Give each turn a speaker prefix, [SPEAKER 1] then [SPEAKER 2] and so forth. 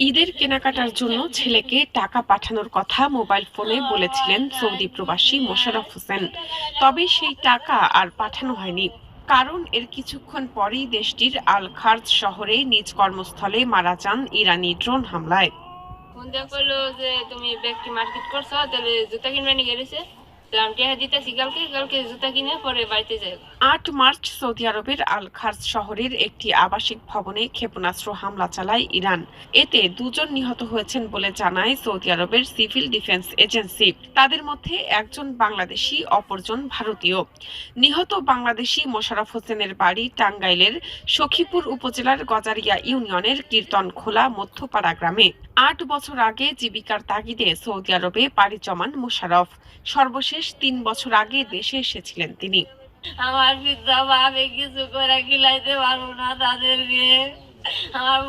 [SPEAKER 1] ঈদের কেনাকাটার জন্য ছেলেকে টাকা পাঠানোর কথা মোবাইল ফোনে বলেছিলেন সৌদি প্রবাসী মোশাররফ হোসেন। তবে সেই টাকা আর পাঠানো হয়নি। কারণ এর কিছুক্ষণ পরেই দেশটির আল খার্জ শহরে নিজ কর্মস্থলে মারা যান ইরানি ড্রোন হামলায়।
[SPEAKER 2] ফোন দিয়ে কইলো যে তুমি ব্যক্তি মার্কেট করছো, তাহলে জুতা কিনবে নিয়ে গেছে। তো আমি টিয়া দিতেছি, কালকে কালকে জুতা কিনে পরে বাড়িতে যাই।
[SPEAKER 1] ৮ মার্চ সৌদি আরবের আল খার্জ শহরের একটি আবাসিক ভবনে ক্ষেপণাস্ত্র হামলা চালায় ইরান। এতে দুজন নিহত হয়েছেন বলে জানায় সৌদি আরবের সিভিল ডিফেন্স এজেন্সি। তাদের মধ্যে একজন বাংলাদেশি, অপরজন ভারতীয়। নিহত বাংলাদেশি মোশাররফ হোসেনের বাড়ি টাঙ্গাইলের সখীপুর উপজেলার গজারিয়া ইউনিয়নের কীর্তনখোলা মধ্যপাড়া গ্রামে। ৮ বছর আগে জীবিকার তাগিদে সৌদি আরবে পাড়ি জমান মোশাররফ। সর্বশেষ ৩ বছর আগে দেশে এসেছিলেন তিনি।
[SPEAKER 2] আমার পিতা ভাবে কিছু করে খিলাইতে পারবো না তাদেরকে। আমার